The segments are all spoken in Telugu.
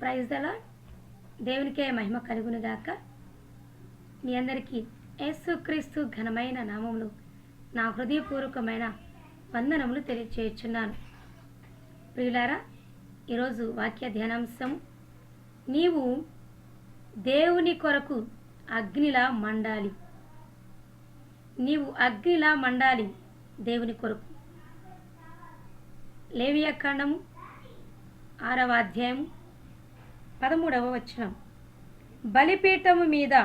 Praise the lord. దేవునికే మహిమ కలుగునుగాక. మీ అందరికీ యేసుక్రీస్తు ఘనమైన నామములో నా హృదయపూర్వకమైన వందనములు తెలియచేయుచున్నాను. ప్రియులారా, ఈరోజు వాక్య ధ్యానాంశం, నీవు దేవుని కొరకు అగ్నిలా మండాలి. నీవు అగ్నిలా మండాలి దేవుని కొరకు. లేవియాకాండము 6వ అధ్యాయము 13వ వచనం. బలిపీఠము మీద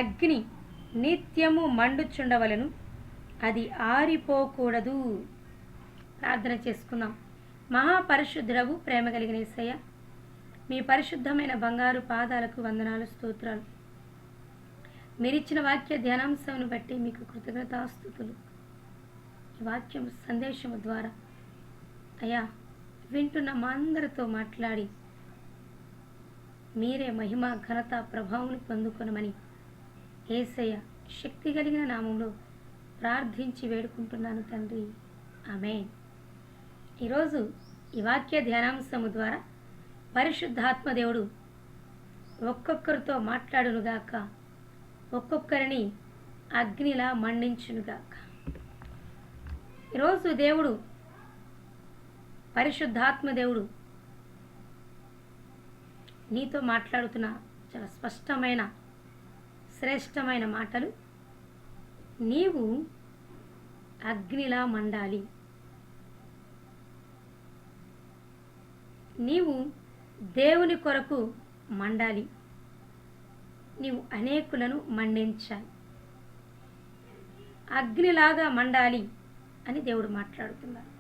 అగ్ని నిత్యము మండుచుండవలను, అది ఆరిపోకూడదు. ప్రార్థన చేసుకుందాం. మహాపరిశుద్ధుడవు, ప్రేమ కలిగిన యేసయ్య, మీ పరిశుద్ధమైన బంగారు పాదాలకు వందనాలు, స్తోత్రాలు. మీరిచ్చిన వాక్య ధ్యానాంశమును బట్టి మీకు కృతజ్ఞతాస్తుతులు. ఈ వాక్యం సందేశము ద్వారా అయ్యా వింటున్న మా అందరితో మాట్లాడి మీరే మహిమ, ఘనత, ప్రభావం పొందుకొనమని యేసయ్య శక్తి కలిగిన నామంలో ప్రార్థించి వేడుకుంటున్నాను తండ్రి, ఆమేన్. ఈరోజు ఈ వాక్య ధ్యానాంశము ద్వారా పరిశుద్ధాత్మదేవుడు ఒక్కొక్కరితో మాట్లాడునుగాక, ఒక్కొక్కరిని అగ్నిలా మండించునుగాక. ఈరోజు దేవుడు, పరిశుద్ధాత్మదేవుడు నీతో మాట్లాడుతున్న చాలా స్పష్టమైన, శ్రేష్టమైన మాటలు. నీవు అగ్నిలా మండాలి. నీవు దేవుని కొరకు మండాలి. నీవు అనేకులను మండించాలి. అగ్నిలాగా మండాలి అని దేవుడు మాట్లాడుతున్నారు.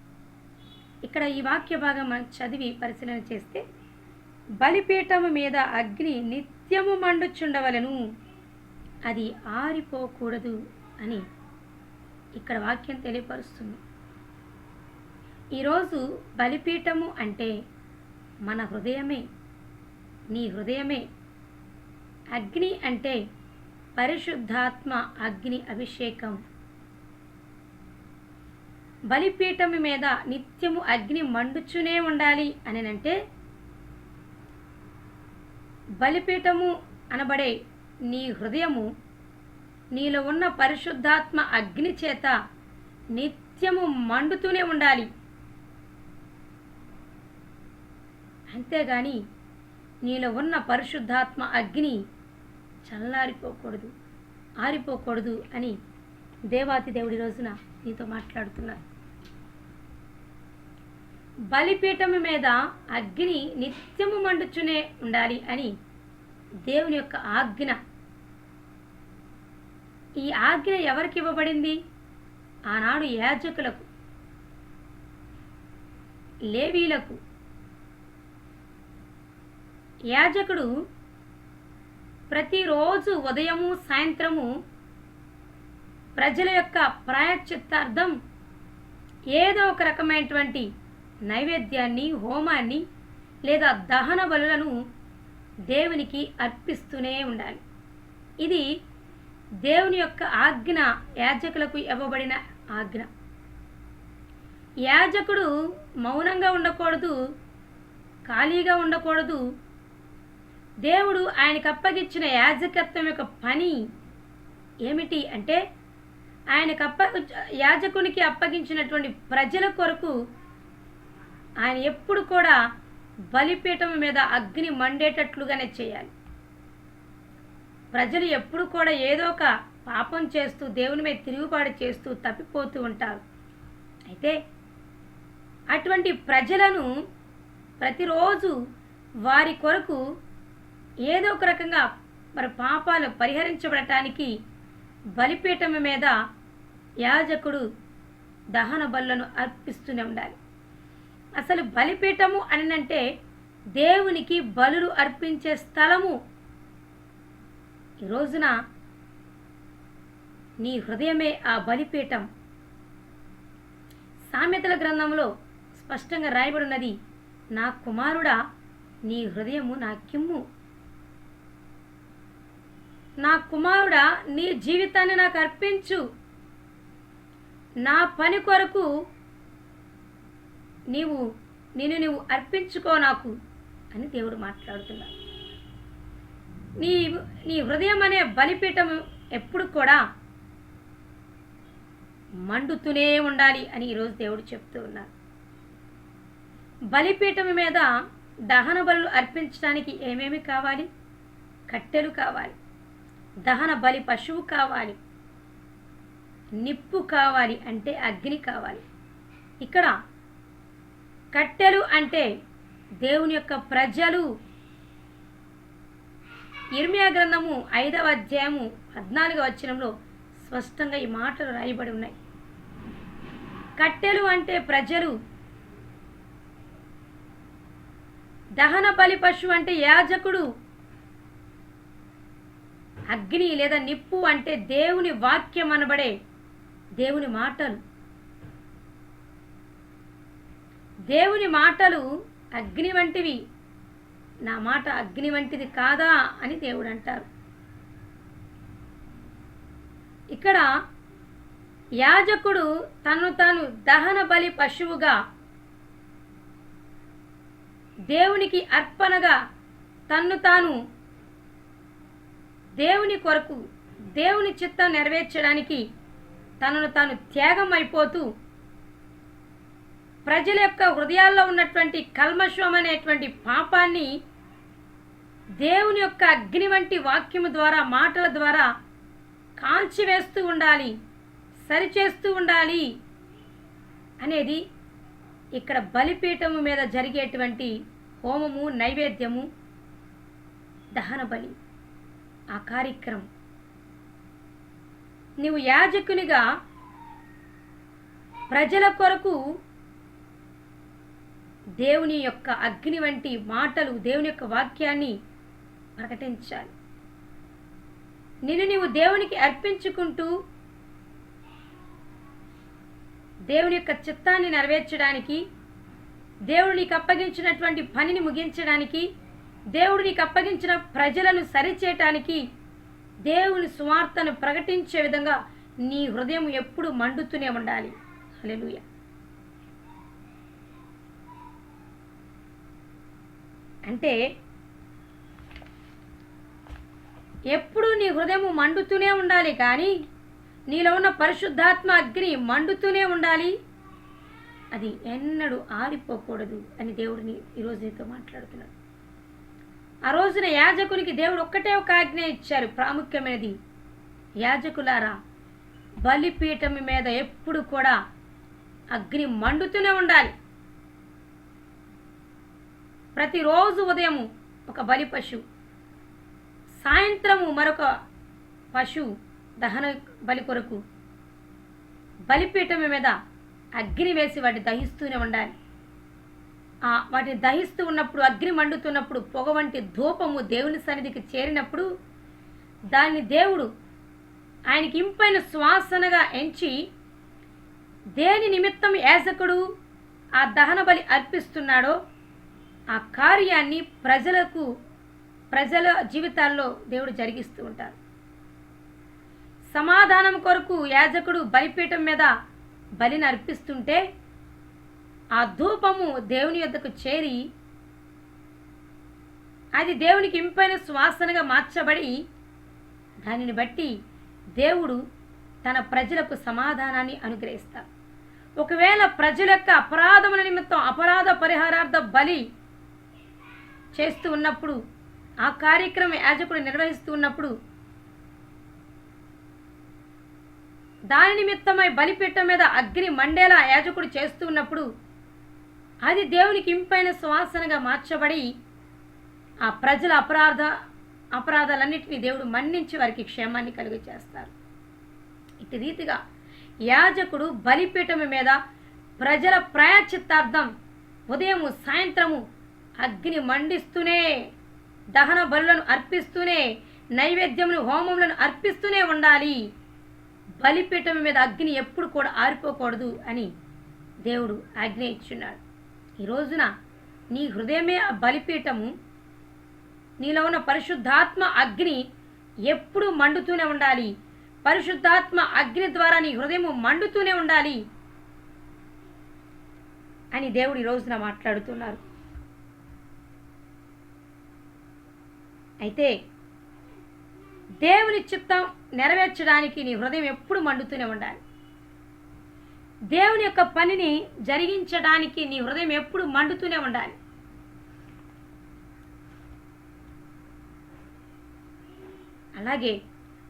ఇక్కడ ఈ వాక్య భాగం మనం చదివి పరిశీలన చేస్తే, బలిపీఠము మీద అగ్ని నిత్యము మండుచుండవలను, అది ఆరిపోకూడదు అని ఇక్కడ వాక్యం తెలియపరుస్తుంది. ఈరోజు బలిపీఠము అంటే మన హృదయమే, నీ హృదయమే. అగ్ని అంటే పరిశుద్ధాత్మ అగ్ని అభిషేకం. బలిపీఠము మీద నిత్యము అగ్ని మండుచునే ఉండాలి అని అంటే, బలిపీఠము అనబడే నీ హృదయము నీలో ఉన్న పరిశుద్ధాత్మ అగ్ని చేత నిత్యము మండుతూనే ఉండాలి. అంతేగాని నీలో ఉన్న పరిశుద్ధాత్మ అగ్ని చల్లారిపోకూడదు, ఆరిపోకూడదు అని దేవాతి దేవుడి రోజున నీతో మాట్లాడుతున్నారు. బలిపీఠము మీద అగ్ని నిత్యము మండుచునే ఉండాలి అని దేవుని యొక్క ఆజ్ఞ. ఈ ఆజ్ఞ ఎవరికి ఇవ్వబడింది? ఆనాడు యాజకులకు, లేవీలకు. యాజకుడు ప్రతిరోజు ఉదయము సాయంత్రము ప్రజల యొక్క ప్రాయశ్చిత్తార్థం ఏదో ఒక రకమైనటువంటి నైవేద్యాన్ని, హోమాన్ని లేదా దహన బలులను దేవునికి అర్పిస్తూనే ఉండాలి. ఇది దేవుని యొక్క ఆజ్ఞ, యాజకులకు ఇవ్వబడిన ఆజ్ఞ. యాజకుడు మౌనంగా ఉండకూడదు, ఖాళీగా ఉండకూడదు. దేవుడు ఆయనకు అప్పగించిన యాజకత్వం యొక్క పని ఏమిటి అంటే, యాజకునికి అప్పగించినటువంటి ప్రజల కొరకు ఆయన ఎప్పుడు కూడా బలిపీఠం మీద అగ్ని మండేటట్లుగానే చేయాలి. ప్రజలు ఎప్పుడు కూడా ఏదో ఒక పాపం చేస్తూ, దేవుని మీద తిరుగుబాటు చేస్తూ తప్పిపోతూ ఉంటారు. అయితే అటువంటి ప్రజలను ప్రతిరోజు వారి కొరకు ఏదో ఒక రకంగా మరి పాపాలు పరిహరించబడటానికి బలిపీఠం మీద యాజకుడు దహన బలులను అర్పిస్తూనే ఉండాలి. అసలు బలిపీఠము అనంటే దేవునికి బలులు అర్పించే స్థలము. ఈ రోజున నీ హృదయమే ఆ బలిపీఠం. సామెతల గ్రంథంలో స్పష్టంగా రాయబడి ఉన్నది, నా కుమారుడా, నీ హృదయము నాకిమ్ము. నా కుమారుడా, నీ జీవితాన్ని నాకు అర్పించు. నా పని కొరకు నీవు అర్పించుకో నాకు అని దేవుడు మాట్లాడుతున్నాడు. నీ నీ హృదయం అనే బలిపీఠం ఎప్పుడు కూడా మండుతూనే ఉండాలి అని ఈరోజు దేవుడు చెప్తూ ఉన్నారు. బలిపీఠం మీద దహన బలులు అర్పించడానికి ఏమేమి కావాలి? కట్టెలు కావాలి, దహన బలి పశువు కావాలి, నిప్పు కావాలి, అంటే అగ్ని కావాలి. ఇక్కడ కట్టెలు అంటే దేవుని యొక్క ప్రజలు. ఇర్మియా గ్రంథము 5వ అధ్యాయము 14వ వచనంలో స్పష్టంగా ఈ మాటలు రాయబడి ఉన్నాయి. కట్టెలు అంటే ప్రజలు, దహన బలి పశువు అంటే యాజకుడు, అగ్ని లేదా నిప్పు అంటే దేవుని వాక్యం అనబడే దేవుని మాటలు. దేవుని మాటలు అగ్ని వంటివి, నా మాట అగ్ని వంటిది కాదా అని దేవుడు అంటారు. ఇక్కడ యాజకుడు తను తాను దహన బలి పశువుగా దేవునికి అర్పణగా తన్ను తాను దేవుని కొరకు దేవుని చిత్తం నెరవేర్చడానికి తనను తాను త్యాగం అయిపోతూ ప్రజల యొక్క హృదయాల్లో ఉన్నటువంటి కల్మషం అనేటువంటి పాపాన్ని దేవుని యొక్క అగ్ని వంటి వాక్యము ద్వారా, మాటల ద్వారా కాల్చివేస్తూ ఉండాలి, సరిచేస్తూ ఉండాలి అనేది ఇక్కడ బలిపీఠము మీద జరిగేటువంటి హోమము, నైవేద్యము, దహన బలి, ఆ కార్యక్రమం. నీవు యాజకునిగా ప్రజల కొరకు దేవుని యొక్క అగ్ని వంటి మాటలు, దేవుని యొక్క వాక్యాన్ని ప్రకటించాలి. నిన్ను నీవు దేవునికి అర్పించుకుంటూ దేవుని యొక్క చిత్తాన్ని నెరవేర్చడానికి, దేవుడు నీకు అప్పగించినటువంటి పనిని ముగించడానికి, దేవుడు నీకు అప్పగించిన ప్రజలను సరిచేయటానికి, దేవుని సువార్తను ప్రకటించే విధంగా నీ హృదయం ఎప్పుడు మండుతూనే ఉండాలి. హల్లెలూయా. అంటే ఎప్పుడు నీ హృదయం మండుతూనే ఉండాలి, కానీ నీలో ఉన్న పరిశుద్ధాత్మ అగ్ని మండుతూనే ఉండాలి. అది ఎన్నడూ ఆరిపోకూడదు అని దేవుడిని ఈరోజు నీతో మాట్లాడుతున్నాడు. ఆ రోజున యాజకునికి దేవుడు ఒక్కటే ఒక ఆజ్ఞ ఇచ్చారు, ప్రాముఖ్యమైనది. యాజకులారా, బలిపీఠం మీద ఎప్పుడు కూడా అగ్ని మండుతూనే ఉండాలి. ప్రతిరోజు ఉదయము ఒక బలి పశువు, సాయంత్రము మరొక పశువు దహన బలి కొరకు బలిపీఠం మీద అగ్ని వేసి వాటిని దహిస్తూనే ఉండాలి. వాటిని దహిస్తూ ఉన్నప్పుడు, అగ్ని మండుతున్నప్పుడు పొగ వంటి ధూపము దేవుని సన్నిధికి చేరినప్పుడు దాన్ని దేవుడు ఆయనకి ఇంపైన సువాసనగా ఎంచి, దేని నిమిత్తం యాజకుడు ఆ దహన బలి అర్పిస్తున్నాడో ఆ కార్యాన్ని ప్రజల జీవితాల్లో దేవుడు జరిగిస్తూ ఉంటారు. సమాధానం కొరకు యాజకుడు బలిపీఠం మీద బలిని అర్పిస్తుంటే ఆ ధూపము దేవుని యొద్దకు చేరి అది దేవునికి ఇంపైన సువాసనగా మార్చబడి, దానిని బట్టి దేవుడు తన ప్రజలకు సమాధానాన్ని అనుగ్రహిస్తారు. ఒకవేళ ప్రజల యొక్క అపరాధముల నిమిత్తం అపరాధ పరిహారార్థ బలి చేస్తూ ఉన్నప్పుడు, ఆ కార్యక్రమం యాజకుడు నిర్వహిస్తూ ఉన్నప్పుడు, దాని నిమిత్తమై బలిపీఠం మీద అగ్ని మండేలా యాజకుడు చేస్తూ ఉన్నప్పుడు అది దేవునికి ఇంపైన సువాసనగా మార్చబడి ఆ ప్రజల అపరాధాలన్నింటినీ దేవుడు మన్నించి వారికి క్షేమాన్ని కలుగ చేస్తారు. ఇటు రీతిగా యాజకుడు బలిపీఠం మీద ప్రజల ప్రాయశ్చిత్తార్థం ఉదయము సాయంత్రము అగ్ని మండిస్తూనే, దహన బలులను అర్పిస్తూనే, నైవేద్యములు హోమములను అర్పిస్తూనే ఉండాలి. బలిపీఠం మీద అగ్ని ఎప్పుడు కూడా ఆరిపోకూడదు అని దేవుడు ఆజ్ఞ ఇచ్చున్నాడు. ఈ రోజున నీ హృదయమే ఆ బలిపీఠము. నీలో ఉన్న పరిశుద్ధాత్మ అగ్ని ఎప్పుడు మండుతూనే ఉండాలి. పరిశుద్ధాత్మ అగ్ని ద్వారా నీ హృదయము మండుతూనే ఉండాలి అని దేవుడు ఈ రోజున మాట్లాడుతున్నారు. అయితే దేవుని చిత్తం నెరవేర్చడానికి నీ హృదయం ఎప్పుడు మండుతూనే ఉండాలి. దేవుని యొక్క పనిని జరిగించడానికి నీ హృదయం ఎప్పుడు మండుతూనే ఉండాలి. అలాగే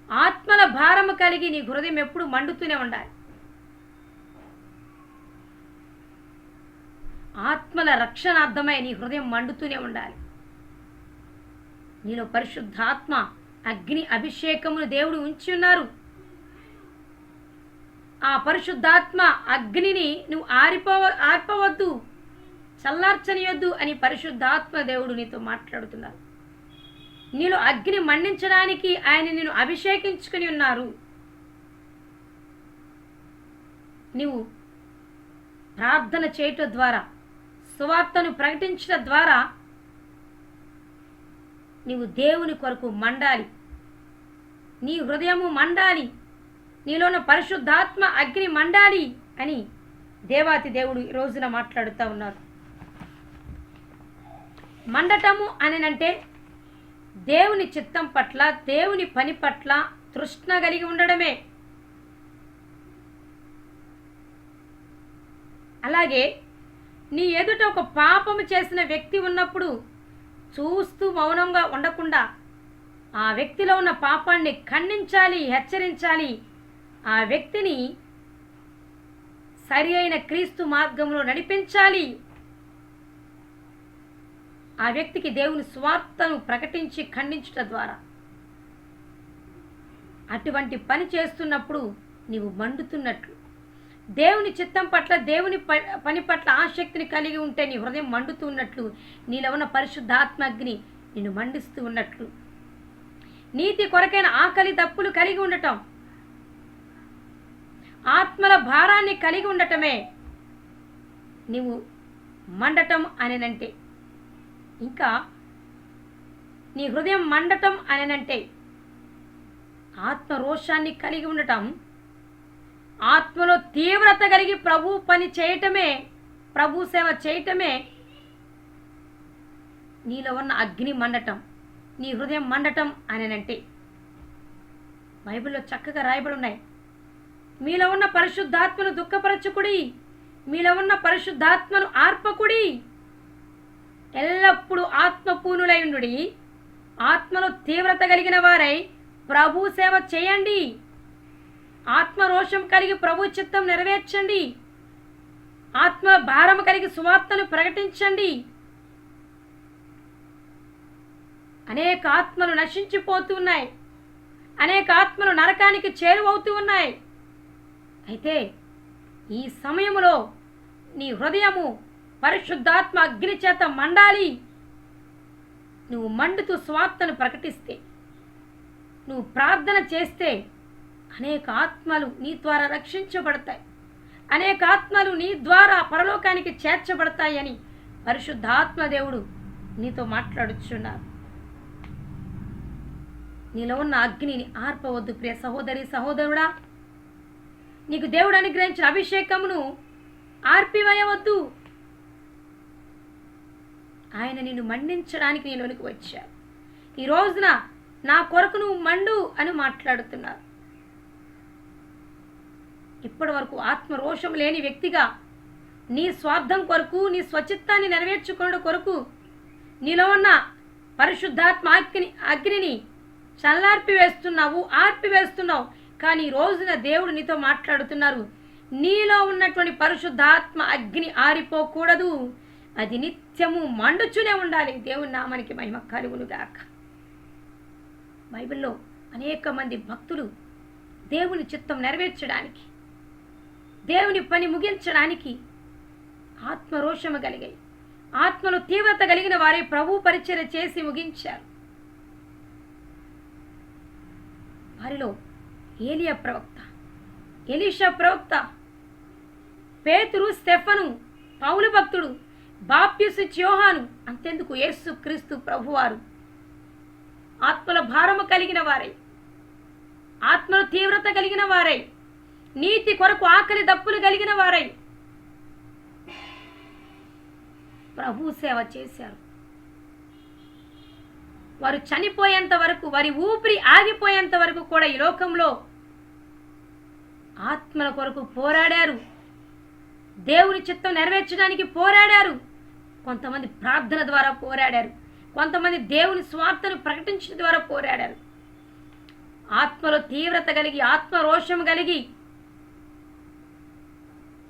ఆత్మల భారము కలిగి నీ హృదయం ఎప్పుడు మండుతూనే ఉండాలి. ఆత్మల రక్షణార్థమై నీ హృదయం మండుతూనే ఉండాలి. నీలో పరిశుద్ధాత్మ అగ్ని అభిషేకమును దేవుడు ఉంచి ఉన్నారు. ఆ పరిశుద్ధాత్మ అగ్నిని నువ్వు ఆర్పవద్దు, చల్లార్చనియొద్దు అని పరిశుద్ధాత్మ దేవుడు నీతో మాట్లాడుతున్నారు. నీలో అగ్ని మండించడానికి ఆయన నిన్ను అభిషేకించుకుని ఉన్నారు. నీవు ప్రార్థన చేయటం ద్వారా, సువార్తను ప్రకటించడం ద్వారా నీవు దేవుని కొరకు మండాలి. నీ హృదయము మండాలి, నీలోన పరిశుద్ధాత్మ అగ్ని మండాలి అని దేవాతి దేవుడు ఈ రోజున మాట్లాడుతూ ఉన్నారు. మండటము అనంటే దేవుని చిత్తం పట్ల, దేవుని పని పట్ల తృష్ణ కలిగి ఉండడమే. అలాగే నీ ఎదుట ఒక పాపము చేసిన వ్యక్తి ఉన్నప్పుడు చూస్తూ మౌనంగా ఉండకుండా ఆ వ్యక్తిలో ఉన్న పాపాన్ని ఖండించాలి, హెచ్చరించాలి. ఆ వ్యక్తిని సరి అయిన క్రీస్తు మార్గంలో నడిపించాలి. ఆ వ్యక్తికి దేవుని స్వార్థను ప్రకటించి ఖండించడం ద్వారా అటువంటి పని చేస్తున్నప్పుడు నీవు మండుతున్నట్లు, దేవుని చిత్తం పట్ల, దేవుని పని పట్ల ఆసక్తిని కలిగి ఉంటే నీ హృదయం మండుతున్నట్లు, నీలో ఉన్న పరిశుద్ధాత్మగ్ని నిన్ను మండిస్తూ ఉన్నట్లు, నీతి కొరకైన ఆకలి దప్పులు కలిగి ఉండటం, ఆత్మల భారాన్ని కలిగి ఉండటమే నీవు మండటం అనంటే. ఇంకా నీ హృదయం మండటం అనంటే ఆత్మరోషాన్ని కలిగి ఉండటం, ఆత్మలో తీవ్రత కలిగి ప్రభు పని చేయటమే, ప్రభు సేవ చేయటమే నీలో ఉన్న అగ్ని మండటం, నీ హృదయం మండటం అనంటే. బైబిల్లో చక్కగా రాయబడి ఉన్నాయి. మీలో ఉన్న పరిశుద్ధాత్మను దుఃఖపరచుకుడి, మీలో ఉన్న పరిశుద్ధాత్మను ఆర్పకుడి, ఎల్లప్పుడూ ఆత్మపూర్ణులై ఉండుడి, ఆత్మలో తీవ్రత కలిగిన వారై ప్రభు సేవ చేయండి, ఆత్మరోషం కలిగి ప్రభు చిత్తం నెరవేర్చండి, ఆత్మ భారం కలిగి సువార్తను ప్రకటించండి. అనేక ఆత్మలు నశించిపోతూ ఉన్నాయి, అనేక ఆత్మలు నరకానికి చేరువవుతూ ఉన్నాయి. అయితే ఈ సమయంలో నీ హృదయము పరిశుద్ధాత్మ అగ్ని చేత మండాలి. నువ్వు మండుతూ స్వార్థను ప్రకటిస్తే, నువ్వు ప్రార్థన చేస్తే అనేక ఆత్మలు నీ ద్వారా రక్షించబడతాయి, అనేక ఆత్మలు నీ ద్వారా పరలోకానికి చేర్చబడతాయని పరిశుద్ధాత్మ దేవుడు నీతో మాట్లాడుచున్నారు. నీలో ఉన్న అగ్నిని ఆర్పవద్దు ప్రియ సహోదరి సహోదరుడా. నీకు దేవుడు అనుగ్రహించిన అభిషేకమును ఆర్పివేయవద్దు. ఆయన నిన్ను మండించడానికి నీలోనికి వచ్చాడు. ఈ రోజున నా కొరకు నువ్వు మండు అని మాట్లాడుతున్నారు. ఇప్పటి వరకు ఆత్మరోషం లేని వ్యక్తిగా నీ స్వార్థం కొరకు, నీ స్వచిత్తాన్ని నెరవేర్చుకోవడం కొరకు నీలో ఉన్న పరిశుద్ధాత్మ అగ్నిని చల్లార్పివేస్తున్నావు, ఆర్పివేస్తున్నావు. కానీ ఈ రోజున దేవుడు నీతో మాట్లాడుతున్నారు, నీలో ఉన్నటువంటి పరిశుద్ధాత్మ అగ్ని ఆరిపోకూడదు, అది నిత్యము మండుచునే ఉండాలి. దేవుని నామానికి మహిమ కలుగునుగాక. బైబిల్లో అనేక మంది భక్తులు దేవుని చిత్తం నెరవేర్చడానికి, దేవుని పని ముగించడానికి ఆత్మరోషము కలిగాయి, ఆత్మలో తీవ్రత కలిగిన వారే ప్రభు పరిచర్య చేసి ముగించారు. వారిలో ఏలియా ప్రవక్త, ఎలీషా ప్రవక్త, పేతురు, స్టెఫను, పౌలు భక్తుడు, బాప్తిస్మ యోహాను, అంతెందుకు యేసు క్రీస్తు ప్రభువారు ఆత్మల భారము కలిగిన వారై, ఆత్మల తీవ్రత కలిగిన వారై, నీతి కొరకు ఆకలి దప్పులు కలిగిన వారై ప్రభు సేవ చేశారు. వారు చనిపోయేంత వరకు, వారి ఊపిరి ఆగిపోయేంత వరకు కూడా ఈ లోకంలో ఆత్మల కొరకు పోరాడారు. దేవుని చిత్తం నెరవేర్చడానికి పోరాడారు. కొంతమంది ప్రార్థన ద్వారా పోరాడారు. కొంతమంది దేవుని స్వార్థను ప్రకటించడం ద్వారా పోరాడారు. ఆత్మలో తీవ్రత కలిగి, ఆత్మరోషం కలిగి,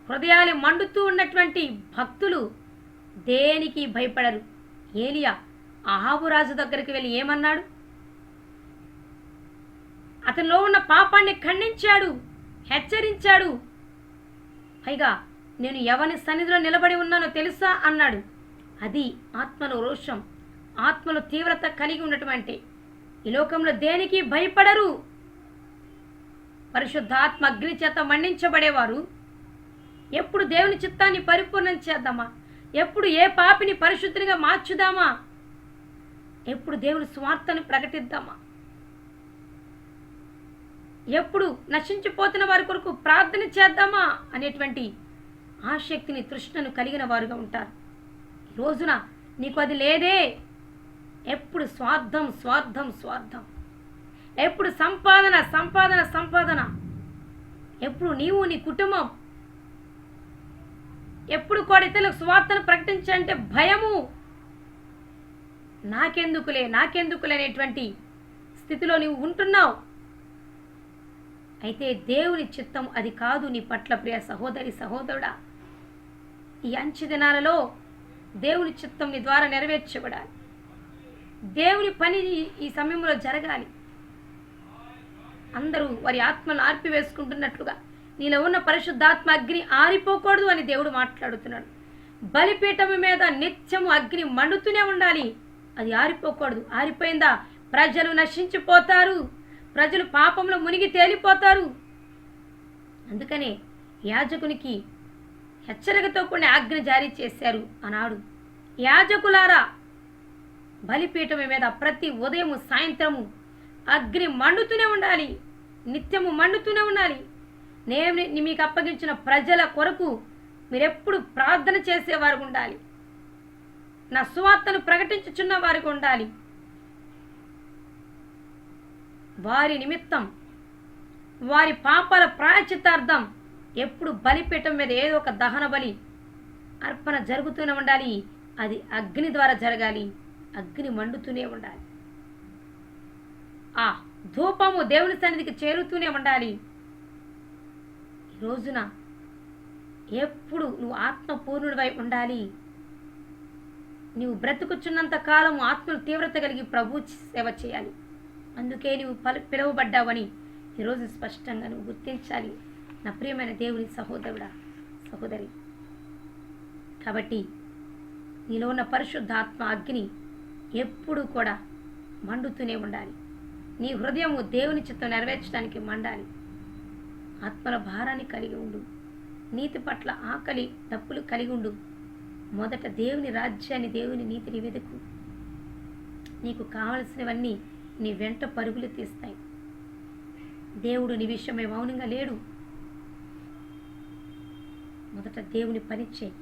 హృదయాలు మండుతూ ఉన్నటువంటి భక్తులు దేనికి భయపడరు. ఏలియా అహాబు రాజు దగ్గరికి వెళ్ళి ఏమన్నాడు? అతనిలో ఉన్న పాపాన్ని ఖండించాడు, హెచ్చరించాడు. పైగా నేను ఎవరి సన్నిధిలో నిలబడి ఉన్నానో తెలుసా అన్నాడు. అది ఆత్మలో రోషం, ఆత్మలో తీవ్రత కలిగి ఉన్నటువంటి. ఈ లోకంలో దేనికి భయపడరు. పరిశుద్ధాత్మ అగ్ని చేత మండించబడేవారు ఎప్పుడు దేవుని చిత్తాన్ని పరిపూర్ణం చేద్దామా, ఎప్పుడు ఏ పాపిని పరిశుద్ధిగా మార్చుదామా, ఎప్పుడు దేవుని స్వార్థను ప్రకటిద్దామా, ఎప్పుడు నశించిపోతున్న వారి కొరకు ప్రార్థన చేద్దామా అనేటువంటి ఆసక్తిని, తృష్ణను కలిగిన వారుగా ఉంటారు. ఈ రోజున నీకు అది లేదే. ఎప్పుడు స్వార్థం, స్వార్థం, స్వార్థం. ఎప్పుడు సంపాదన, సంపాదన, సంపాదన. ఎప్పుడు నీవు, నీ కుటుంబం. ఎప్పుడు కూడా ఇతరులకు స్వార్థను ప్రకటించాలంటే భయము. నాకెందుకులే, నాకెందుకులే అనేటువంటి స్థితిలో నీవు ఉంటున్నావు. అయితే దేవుని చిత్తం అది కాదు నీ పట్ల, ప్రియ సహోదరి, సహోదరుడా. ఈ అంచె దినాలలో దేవుని చిత్తం నీ ద్వారా నెరవేర్చబడాలి. దేవుని పని ఈ సమయంలో జరగాలి. అందరూ వారి ఆత్మను ఆర్పివేసుకుంటున్నట్లుగా నీలో ఉన్న పరిశుద్ధాత్మ అగ్ని ఆరిపోకూడదు అని దేవుడు మాట్లాడుతున్నాడు. బలిపీఠము మీద నిత్యము అగ్ని మండుతూనే ఉండాలి. అది ఆరిపోకూడదు. ఆరిపోయిందా ప్రజలు నశించిపోతారు. ప్రజలు పాపంలో మునిగి తేలిపోతారు. అందుకనే యాజకునికి హెచ్చరికతో కూడిన ఆజ్ఞ జారీ చేశారు అన్నాడు. యాజకులారా, బలిపీఠం మీద ప్రతి ఉదయము సాయంత్రము అగ్ని మండుతూనే ఉండాలి, నిత్యము మండుతూనే ఉండాలి. నేను మీకు అప్పగించిన ప్రజల కొరకు మీరెప్పుడు ప్రార్థన చేసేవారు ఉండాలి. నా సువార్తను ప్రకటించుచున్న వారికి ఉండాలి. వారి నిమిత్తం, వారి పాపాల ప్రాయశ్చిత్తార్థం ఎప్పుడు బలిపీఠం మీద ఏదో ఒక దహన బలి అర్పణ జరుగుతూనే ఉండాలి. అది అగ్ని ద్వారా జరగాలి. అగ్ని మండుతూనే ఉండాలి. ఆ ధూపము దేవుని సన్నిధికి చేరుతూనే ఉండాలి. ఈ రోజున ఎప్పుడు నువ్వు ఆత్మపూర్ణుడివై ఉండాలి. నీవు బ్రతుకుచున్నంత కాలం ఆత్మను తీవ్రత కలిగి ప్రభు సేవ చేయాలి. అందుకే నీవు పిలువబడ్డావని ఈరోజు స్పష్టంగా నువ్వు గుర్తించాలి నా ప్రియమైన దేవుని సహోదరుడా, సహోదరి. కాబట్టి నీలో ఉన్న పరిశుద్ధాత్మ అగ్ని ఎప్పుడూ కూడా మండుతూనే ఉండాలి. నీ హృదయము దేవుని చిత్తం నెరవేర్చడానికి మండాలి. ఆత్మల భారాన్ని కలిగి ఉండు. నీతి పట్ల ఆకలి తప్పులు కలిగి ఉండు. మొదట దేవుని రాజ్యాన్ని, దేవుని నీతిని వెతుకు. నీకు కావలసినవన్నీ నీ వెంట పరుగులు తీస్తాయి. దేవుడు నీ విషయమై మౌనంగా లేడు. మొదట దేవుని పని చేయి.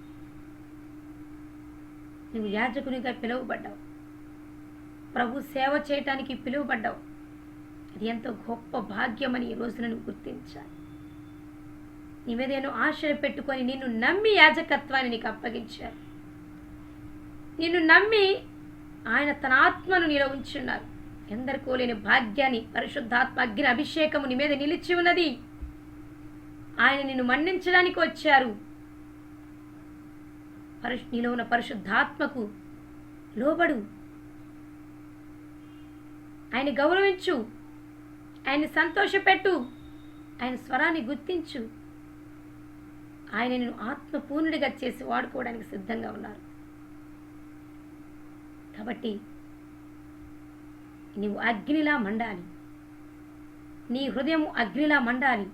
నువ్వు యాజకునిగా పిలువబడ్డావు. ప్రభు సేవ చేయటానికి పిలువబడ్డావు. అది ఎంతో గొప్ప భాగ్యమని ఈ రోజున నువ్వు గుర్తించాలి. నీ మీద నేను ఆశలు పెట్టుకొని నిన్ను నమ్మి యాజకత్వాన్ని నీకు అప్పగించారు. నిన్ను నమ్మి ఆయన తన ఆత్మను నీలో ఉంచున్నారు. ఎందరికో లేని భాగ్యాన్ని, పరిశుద్ధాత్మ అగ్ని అభిషేకము నీ మీద నిలిచి ఉన్నది. ఆయన నిన్ను మన్నించడానికి వచ్చారు. నీలో ఉన్న పరిశుద్ధాత్మకు లోబడు. ఆయన గౌరవించు. ఆయన్ని సంతోషపెట్టు. ఆయన స్వరాన్ని గుర్తించు. ఆయన నిన్ను ఆత్మపూర్ణుడిగా చేసి వాడుకోవడానికి సిద్ధంగా ఉన్నారు. కాబట్టి నీవు అగ్నిలా మండాలి. నీ హృదయం అగ్నిలా మండాలి.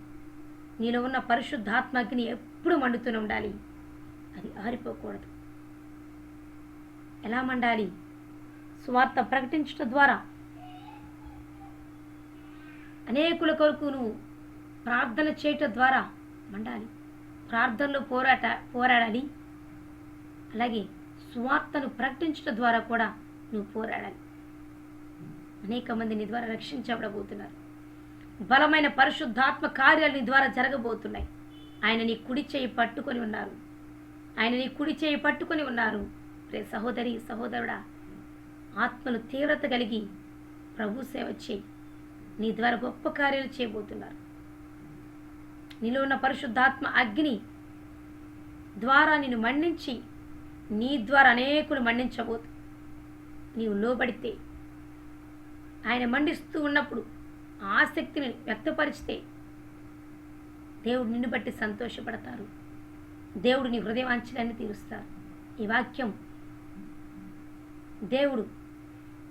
నీలో ఉన్న పరిశుద్ధాత్మ అగ్ని ఎప్పుడు మండుతూనే ఉండాలి. అది ఆరిపోకూడదు. ఎలా మండాలి? సువార్త ప్రకటించడం ద్వారా, అనేకుల కొరకు నువ్వు ప్రార్థన చేయటం ద్వారా మండాలి. ప్రార్థనలో పోరాడాలి. అలాగే సువార్తను ప్రకటించడం ద్వారా కూడా నువ్వు పోరాడాలి. అనేక మంది నీ ద్వారా రక్షించబడబోతున్నారు. బలమైన పరిశుద్ధాత్మ కార్యాలు నీ ద్వారా జరగబోతున్నాయి. ఆయన నీ కుడి చేయి పట్టుకొని ఉన్నారు. ఆయన నీ కుడి చేయి పట్టుకొని ఉన్నారు. రే సహోదరి సహోదరుడా, ఆత్మలు తీవ్రత కలిగి ప్రభు సేవ చేయి. నీ ద్వారా గొప్ప కార్యాలు చేయబోతున్నారు. నీలో ఉన్న పరిశుద్ధాత్మ అగ్ని ద్వారా నిన్ను మండించి నీ ద్వారా అనేకులు మండించబోతు. నీవు లోబడితే, ఆయన మండిస్తూ ఉన్నప్పుడు ఆసక్తిని వ్యక్తపరిచితే దేవుడు నిన్ను బట్టి సంతోషపడతారు. దేవుడు నీ హృదయవాంఛలన్నీ తీరుస్తారు. ఈ వాక్యం దేవుడు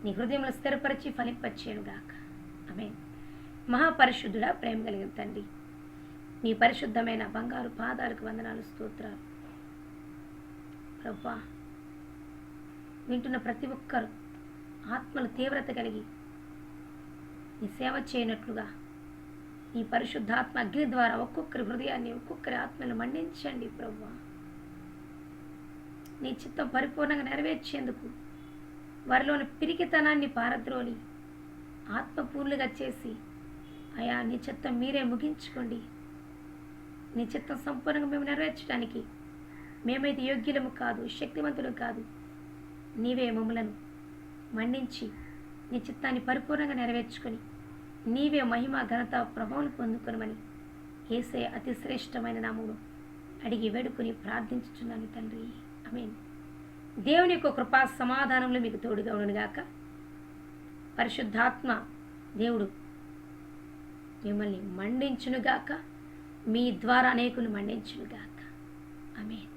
నీ హృదయంలో స్థిరపరిచి ఫలింపచేయుగాక. ఆమేన్. మహాపరిశుద్ధుడా, ప్రేమ కలిగిన తండ్రి, నీ పరిశుద్ధమైన బంగారు పాదాలకు వందనాలు, స్తోత్రాలు. ప్రభువా, వింటున్న ప్రతి ఒక్కరు ఆత్మల తీవ్రత కలిగి నీ సేవ చేయనట్లుగా నీ పరిశుద్ధాత్మ అగ్ని ద్వారా ఒక్కొక్కరి హృదయాన్ని, ఒక్కొక్కరి ఆత్మను మండించండి ప్రభువా. నీ చిత్తం పరిపూర్ణంగా నెరవేర్చేందుకు వారిలోని పిరికితనాన్ని పారద్రోలి ఆత్మపూర్ణులుగా చేసి, అయా నీ చిత్తం మీరే ముగించుకోండి. నీ చిత్తం సంపూర్ణంగా మేము నెరవేర్చడానికి మేమైతే యోగ్యులము కాదు, శక్తివంతులం కాదు. నీవే మమ్మలను మండించి నీ చిత్తాన్ని పరిపూర్ణంగా నెరవేర్చుకొని నీవే మహిమ ఘనత ప్రభావం పొందుకొనమని యేసయ్య అతి శ్రేష్టమైన నామములో అడిగి వేడుకొని ప్రార్థించుచున్నాను తండ్రి. ఆమేన్. దేవుని యొక్క కృపా సమాధానంలో మీకు తోడుగా ఉండునుగాక. పరిశుద్ధాత్మ దేవుడు మిమ్మల్ని మండించునుగాక. మీ ద్వారా అనేకులు మండించునుగాక. ఆమేన్.